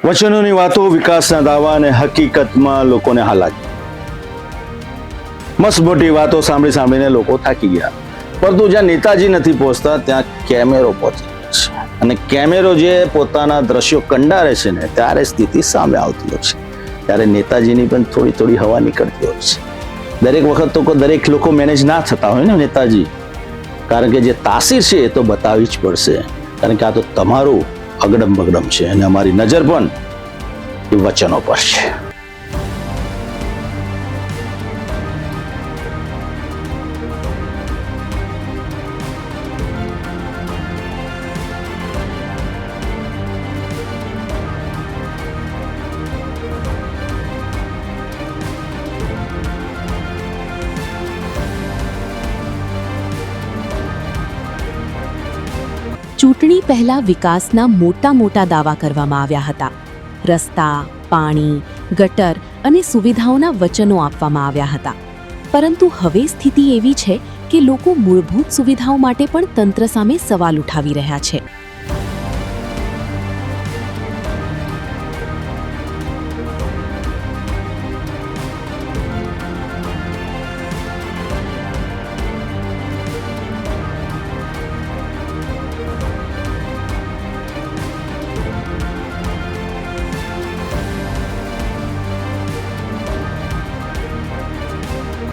વચનોની વાતો, વિકાસના દાવા અને હકીકતમાં લોકોને હાલાકી. મસ્ત મોટી વાતો સાંભળી સાંભળીને લોકો થાકી ગયા, પરંતુ જ્યાં નેતાજી નથી પહોંચતા ત્યાં કેમેરો પહોંચે છે, અને કેમેરો જે પોતાના દ્રશ્યો કંડારે છે ને ત્યારે સ્થિતિ સામે આવતી હોય છે, ત્યારે નેતાજીની પણ થોડી થોડી હવા નીકળતી હોય છે. દરેક વખત તો દરેક લોકો મેનેજ ના થતા હોય ને નેતાજી, કારણ કે જે તાસીર છે એ તો બતાવવી જ પડશે, કારણ કે આ તો તમારું અગડમ બગડમ છે અને અમારી નજર પણ એ વચનો પર છે. ચૂંટણી પહેલા વિકાસના મોટા મોટા દાવા કરવામાં આવ્યા હતા. રસ્તા, પાણી, ગટર અને સુવિધાઓના વચનો આપવામાં આવ્યા હતા. પરંતુ હવે સ્થિતિ એવી છે કે લોકો મૂળભૂત સુવિધાઓ માટે પણ તંત્ર સામે સવાલ ઉઠાવી રહ્યા છે.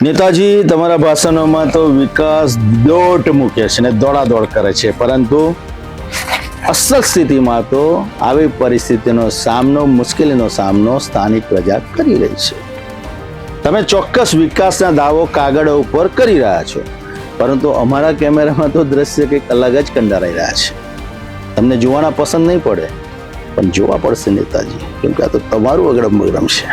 નેતાજી તમારા ભાષણોમાં તો વિકાસ દોટ મૂકે છે ને દોડાદોડ કરે છે, પરંતુ અસલ સ્થિતિમાં તો આવી પરિસ્થિતિનો સામનો, મુશ્કેલીનો સામનો સ્થાનિક પ્રજા કરી રહી છે. તમે ચોક્કસ વિકાસના દાવો કાગળ ઉપર કરી રહ્યા છો, પરંતુ અમારા કેમેરામાં તો દ્રશ્ય કંઈક અલગ જ કંડારાઈ રહ્યા છે. તમને જોવાના પસંદ નહીં પડે, પણ જોવા પડશે નેતાજી, કેમ કે આ તો તમારું અગડમ બગડમ છે.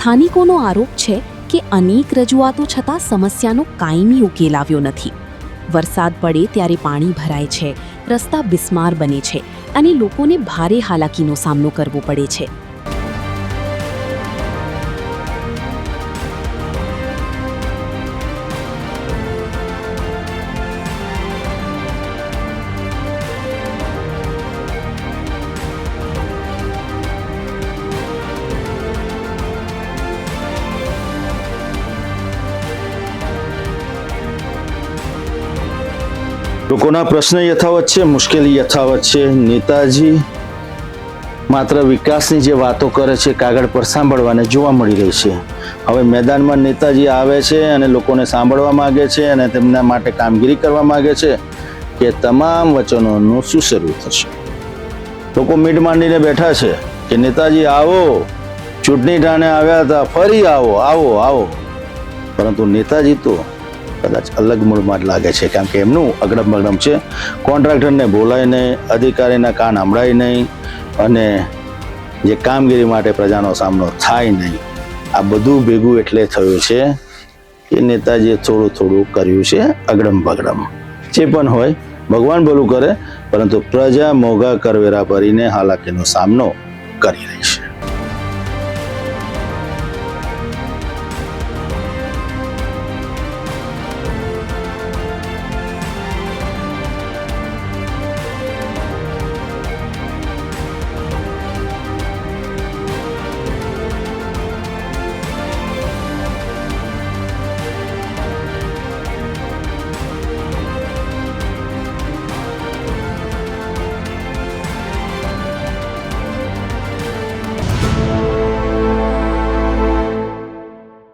સ્થાનિકોનો આરોપ છે કે અનેક રજૂઆતો છતાં સમસ્યાનો કાયમી ઉકેલ આવ્યો નથી. વરસાદ પડે ત્યારે પાણી ભરાય છે, રસ્તા બિસ્માર બને છે અને લોકોને ભારે હાલાકીનો સામનો કરવો પડે છે. લોકોના પ્રશ્ન યથાવત છે, મુશ્કેલી યથાવત છે. નેતાજી માત્ર વિકાસની જે વાતો કરે છે કાગળ પર સાંભળવાને જોવા મળી રહી છે. હવે મેદાનમાં નેતાજી આવે છે અને લોકોને સાંભળવા માંગે છે અને તેમના માટે કામગીરી કરવા માંગે છે કે તમામ વચનોનું શું શરૂ થશે. લોકો મીટ માંડીને બેઠા છે કે નેતાજી આવો, ચૂંટણી ટાણે આવ્યા હતા, ફરી આવો આવો આવો, પરંતુ નેતાજી તો કદાચ અલગ મૂળમાં જ લાગે છે, કારણ કે એમનું અગડમ બગડમ છે. કોન્ટ્રાક્ટરને બોલાય નહીં, અધિકારીના કાન સંભળાય નહીં અને જે કામગીરી માટે પ્રજાનો સામનો થાય નહીં. આ બધું ભેગું એટલે થયું છે કે નેતાજીએ થોડું થોડું કર્યું છે અગડમ બગડમ. જે પણ હોય ભગવાન ભલું કરે, પરંતુ પ્રજા મોંઘા કરવેરા ભરીને હાલાકીનો સામનો કરી રહી છે.